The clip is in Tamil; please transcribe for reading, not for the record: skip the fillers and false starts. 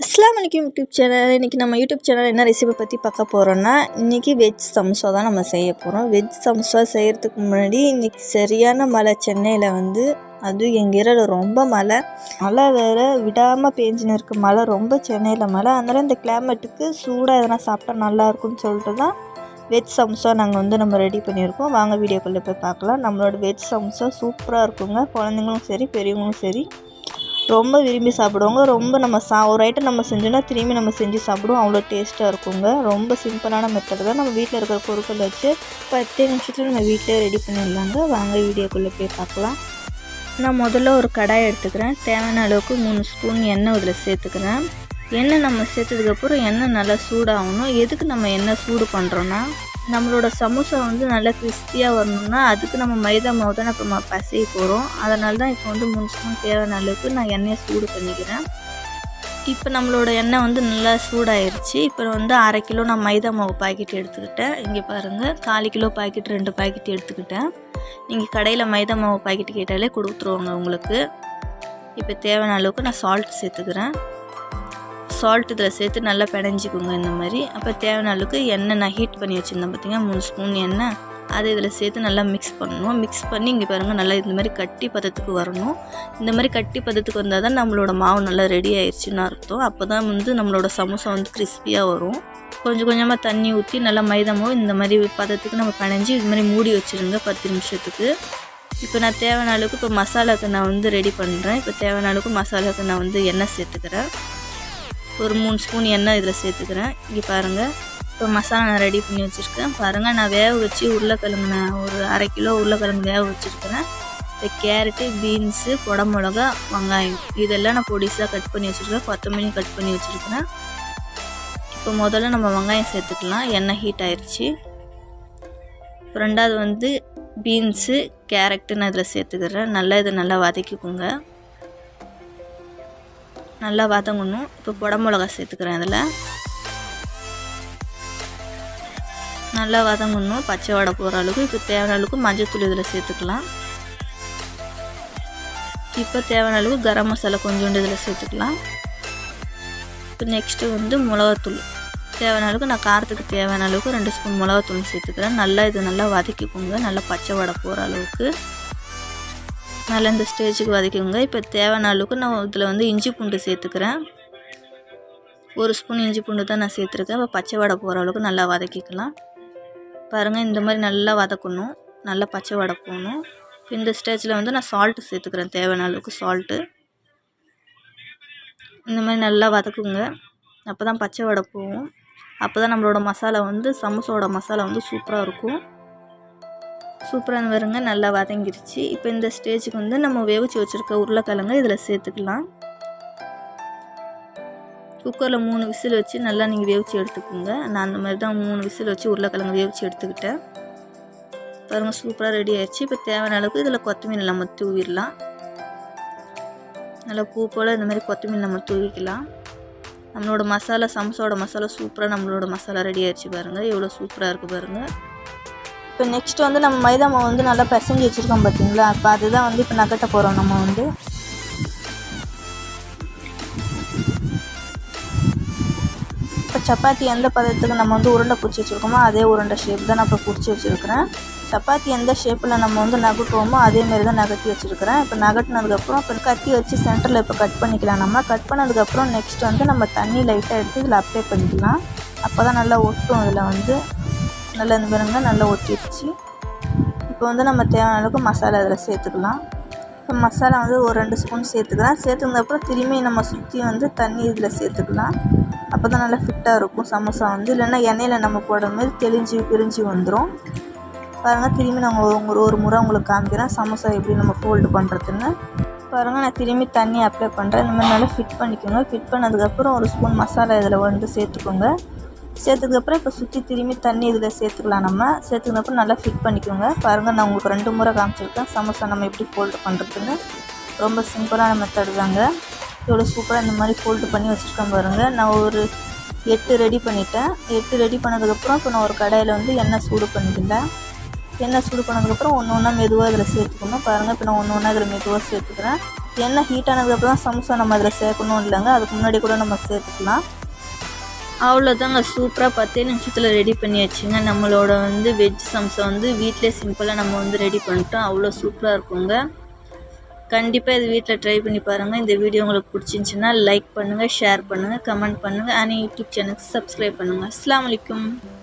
அஸ்ஸலாமு அலைக்கும் யூடியூப் சேனல். இன்றைக்கி நம்ம யூடியூப் சேனல் என்ன ரெசிபி பற்றி பார்க்க போகிறோன்னா, இன்றைக்கி வெஜ் சமோசா தான் நம்ம செய்ய போகிறோம். வெஜ் சமோசா செய்கிறதுக்கு முன்னாடி இன்றைக்கி சரியான மழை சென்னையில் அதுவும் எங்கள் ஏரியாவில் ரொம்ப மழை வேறு விடாமல் பேஞ்சின்னு இருக்குது. மழை ரொம்ப சென்னையில் மழை. அதனால் இந்த கிளைமேட்டுக்கு சூடாக எதனா சாப்பிட்டா நல்லாயிருக்கும்னு சொல்லிட்டு தான் வெஜ் சமோசா நாங்கள் நம்ம ரெடி பண்ணியிருக்கோம். வாங்க வீடியோக்குள்ளே போய் பார்க்கலாம். நம்மளோட வெஜ் சமோசா சூப்பராக இருக்குங்க. குழந்தைங்களும் சரி பெரியவங்களும் சரி ரொம்ப விரும்பி சாப்பிடுவாங்க. ரொம்ப நம்ம ஒரு ஐட்டம் நம்ம செஞ்சோன்னா திரும்பி நம்ம செஞ்சு சாப்பிடுவோம். அவ்வளோ டேஸ்ட்டாக இருக்குங்க. ரொம்ப சிம்பிளான மெத்தட் தான். நம்ம வீட்டில் இருக்கிற பொருட்கள் வச்சு 10 நிமிஷத்தில் நம்ம வீட்டிலே ரெடி பண்ணிடலாங்க. வாங்க வீடியோக்குள்ளே போய் பார்க்கலாம். நான் முதல்ல ஒரு கடாய் எடுத்துக்கிறேன். தேவையான அளவுக்கு 3 ஸ்பூன் எண்ணெய் இதில் சேர்த்துக்கிறேன். எண்ணெய் நம்ம சேர்த்ததுக்கப்புறம் எண்ணெய் நல்லா சூடாகணும். எதுக்கு நம்ம எண்ணெய் சூடு பண்ணுறோன்னா, நம்மளோட சமோசா நல்லா கிறிஸ்பியாக வரணும்னா அதுக்கு நம்ம மைதா மாவு தான் இப்போ பசைய போகிறோம். அதனால தான் இப்போ 3 ஸ்பூன் தேவையான அளவுக்கு நான் எண்ணெயை சூடு பண்ணிக்கிறேன். இப்போ நம்மளோட எண்ணெய் நல்லா சூடாயிருச்சு. இப்போ 1/2 கிலோ நான் மைதா மாவு பாக்கெட் எடுத்துக்கிட்டேன். இங்கே பாருங்கள், 1/4 கிலோ பாக்கெட் 2 பாக்கெட் எடுத்துக்கிட்டேன். நீங்கள் கடையில் மைதா மாவு பாக்கெட் கேட்டாலே கொடுத்துருவாங்க உங்களுக்கு. இப்போ தேவையான அளவுக்கு நான் சால்ட் சேர்த்துக்கிறேன். சால்ட் இதில் சேர்த்து நல்லா பிணைஞ்சிக்கோங்க இந்த மாதிரி. அப்போ தேவையான அளவுக்கு எண்ணெய் நான் ஹீட் பண்ணி வச்சுருந்தேன் பார்த்திங்கன்னா 3 ஸ்பூன் எண்ணெய். அதை இதில் சேர்த்து நல்லா மிக்ஸ் பண்ணணும். மிக்ஸ் பண்ணி இங்கே பாருங்கள் நல்லா இந்த மாதிரி கட்டி பதத்துக்கு வரணும். இந்த மாதிரி கட்டி பதத்துக்கு வந்தால் தான் நம்மளோட மாவு நல்லா ரெடி ஆயிடுச்சுன்னு அர்த்தம். அப்போ தான் நம்மளோட சமோசா கிறிஸ்பியாக வரும். கொஞ்சம் கொஞ்சமாக தண்ணி ஊற்றி நல்லா மைதா மாவு இந்த மாதிரி பதத்துக்கு நம்ம பிணைஞ்சி இது மாதிரி மூடி வச்சுருங்க 10 நிமிஷத்துக்கு. இப்போ நான் தேவையான அளவுக்கு இப்போ மசாலாவுக்கு நான் ரெடி பண்ணுறேன். இப்போ தேவையான அளவுக்கு மசாலாவுக்கு நான் எண்ணெய் சேர்த்துக்கிறேன். ஒரு 3 ஸ்பூன் எண்ணெய் இதில் சேர்த்துக்கிறேன். இங்கே பாருங்கள், இப்போ மசாலா நான் ரெடி பண்ணி வச்சுருக்கேன். பாருங்கள், நான் வேக வச்சு உருளைக்கிழங்கு நான் ஒரு 1/2 கிலோ உருளைக்கிழங்கு வேக வச்சுருக்கிறேன். இப்போ கேரட்டு, பீன்ஸு, குடமிளகா, வெங்காயம் இதெல்லாம் நான் பொடிசாக கட் பண்ணி வச்சுருக்கேன். கொத்தமல்லி கட் பண்ணி வச்சுருக்கிறேன். இப்போ முதல்ல நம்ம வெங்காயம் சேர்த்துக்கலாம். எண்ணெய் ஹீட் ஆயிடுச்சு. இப்போ ரெண்டாவது பீன்ஸு, கேரட்டு நான் இதில் சேர்த்துக்கிறேன். இதை நல்லா வதக்கிக்கோங்க. நல்லா வதங்கணும். இப்போ குடமிளகா சேர்த்துக்கிறேன். அதில் நல்லா வதங்கணும், பச்சை வடை போகிற அளவுக்கு. இப்போ தேவையான அளவுக்கு மஞ்சள்தூள் இதில் சேர்த்துக்கலாம். இப்போ தேவையான அளவுக்கு கரம் மசாலா கொஞ்சோண்டு இதில் சேர்த்துக்கலாம். இப்போ நெக்ஸ்ட்டு மிளகாத்தூள் தேவையான அளவுக்கு, நான் காரத்துக்கு தேவையான அளவுக்கு 2 ஸ்பூன் மிளகாத்தூள் சேர்த்துக்கிறேன். நல்லா வதக்கிக்கோங்க. நல்லா பச்சை வடை போகிற அளவுக்கு நல்லா இந்த ஸ்டேஜுக்கு வதக்கிக்கோங்க. இப்போ தேவையான அளவுக்கு நான் இதில் இஞ்சி பூண்டு சேர்த்துக்கிறேன். 1 ஸ்பூன் இஞ்சி பூண்டு தான் நான் சேர்த்துருக்கேன். இப்போ பச்சை வடை போகிற அளவுக்கு நல்லா வதக்கிக்கலாம். பாருங்கள், இந்த மாதிரி நல்லா வதக்கணும். நல்லா பச்சை வடை போகணும். இப்போ இந்த ஸ்டேஜில் நான் சால்ட்டு சேர்த்துக்கிறேன். தேவையான அளவுக்கு சால்ட்டு. இந்த மாதிரி நல்லா வதக்குங்க. அப்போ தான் பச்சை வடை போகும். அப்போ தான் நம்மளோட மசாலா சமோசாவோட மசாலா சூப்பராக இருக்கும். சூப்பராக வருங்க. நல்லா வதங்கிருச்சு. இப்போ இந்த ஸ்டேஜுக்கு நம்ம வேவிச்சு வச்சுருக்க உருளைக்கிழங்கு இதில் சேர்த்துக்கலாம். குக்கரில் 3 விசில் வச்சு நல்லா நீங்கள் வேவிச்சு எடுத்துக்கோங்க. நான் அந்த மாதிரி தான் 3 விசில் வச்சு உருளைக்கிழங்கு வேவிச்சு எடுத்துக்கிட்டேன். பாருங்கள், சூப்பராக ரெடி ஆயிடுச்சு. இப்போ தேவையான அளவுக்கு இதில் கொத்தமல்லி நம்ம தூவிடலாம். நல்லா பூ போல் இந்த மாதிரி கொத்தமல்லி நம்ம தூவிக்கலாம். நம்மளோட மசாலா சமோசாவோட மசாலா சூப்பராக நம்மளோட மசாலா ரெடி ஆயிடுச்சு. பாருங்கள், எவ்வளோ சூப்பராக இருக்குது பாருங்கள். இப்போ நெக்ஸ்ட்டு நம்ம மைதா மாவு நல்லா பிசைஞ்சு வச்சுருக்கோம் பார்த்தீங்களா. இப்போ அதுதான் இப்போ நகட்ட போகிறோம். நம்ம இப்போ சப்பாத்தி எந்த பதத்துக்கு நம்ம உருண்டை பிடிச்சி வச்சுருக்கோமோ அதே உருண்டை ஷேப் தான் நான் இப்போ பிடிச்சி வச்சுருக்கிறேன். சப்பாத்தி எந்த ஷேப்பில் நம்ம நகட்டுவோமோ அதேமாரி தான் நகட்டி வச்சுருக்கிறேன். இப்போ நகட்டினதுக்கப்புறம் இப்போ கத்தி வச்சு சென்டரில் இப்போ கட் பண்ணிக்கலாம். நம்ம கட் பண்ணதுக்கப்புறம் நெக்ஸ்ட் நம்ம தண்ணி லைட்டாக எடுத்து இதில் அப்ளை பண்ணிக்கலாம். அப்போ தான் நல்லா ஒட்டும். இதில் நல்லா இந்த பாருங்க, நல்லா ஒட்டிடுச்சு. இப்போ நம்ம தேவையான அளவுக்கு மசாலா இதில் சேர்த்துக்கலாம். இப்போ மசாலா ஒரு 2 ஸ்பூன் சேர்த்துக்கலாம். சேர்த்துனதுக்கப்புறம் திரும்பி நம்ம சுற்றி தண்ணி இதில் சேர்த்துக்கலாம். அப்போ தான் நல்லா ஃபிட்டாக இருக்கும் சமோசா. இல்லைன்னா எண்ணெயில் நம்ம போடும்போது பிரிஞ்சு வந்துடும். பாருங்கள், திரும்பி நாங்கள் ஒரு முறை உங்களுக்கு காமிக்கிறேன் சமோசா எப்படி நம்ம ஃபோல்டு பண்ணுறதுன்னு. பாருங்கள், நான் திரும்பி தண்ணி அப்ளை பண்ணுறேன். இந்த மாதிரி நல்லா ஃபிட் பண்ணிக்கோங்க. ஃபிட் பண்ணதுக்கப்புறம் 1 ஸ்பூன் மசாலா இதில் சேர்த்துக்கோங்க. சேர்த்ததுக்கப்புறம் இப்போ சுற்றி திரும்பி தண்ணி இதில் சேர்த்துக்கலாம். நம்ம சேர்த்துக்கப்புறம் நல்லா ஃபிட் பண்ணிக்கோங்க. பாருங்கள், நான் உங்களுக்கு 2 முறை காமிச்சிருக்கேன் சமோசா நம்ம எப்படி ஃபோல்டு பண்ணுறதுன்னு. ரொம்ப சிம்பிளான மெத்தடு தாங்க. எவ்வளோ சூப்பராக இந்த மாதிரி ஃபோல்டு பண்ணி வச்சுருக்கேன் பாருங்கள். நான் ஒரு 8 ரெடி பண்ணிட்டேன். 8 ரெடி பண்ணதுக்கப்புறம் இப்போ நான் ஒரு கடாயில் எண்ணெய் சூடு பண்ணிக்கிட்டேன். எண்ணெய் சூடு பண்ணதுக்கப்புறம் ஒன்று ஒன்றா மெதுவாக இதில் சேர்த்துக்கணும். பாருங்கள், இப்போ நான் ஒன்று ஒன்றா இதில் மெதுவாக சேர்த்துக்கிறேன். எண்ணெய் ஹீட் ஆனதுக்கப்புறம் தான் சமோசா நம்ம அதில் சேர்க்கணும் இல்லைங்க, அதுக்கு முன்னாடி கூட நம்ம சேர்த்துக்கலாம். அவ்வளோதாங்க, சூப்பராக 10 நிமிஷத்தில் ரெடி பண்ணியாச்சுங்க. நம்மளோட வெஜ் சமோசா வீட்டிலே சிம்பிளாக நம்ம ரெடி பண்ணிட்டோம். அவ்வளோ சூப்பராக இருக்குங்க. கண்டிப்பாக இது வீட்டில் ட்ரை பண்ணி பாருங்கள். இந்த வீடியோ உங்களுக்கு பிடிச்சிருந்துச்சின்னா லைக் பண்ணுங்கள், ஷேர் பண்ணுங்கள், கமெண்ட் பண்ணுங்கள். யூடியூப் சேனலுக்கு சப்ஸ்கிரைப் பண்ணுங்கள். அஸ்ஸலாமு அலைக்கும்.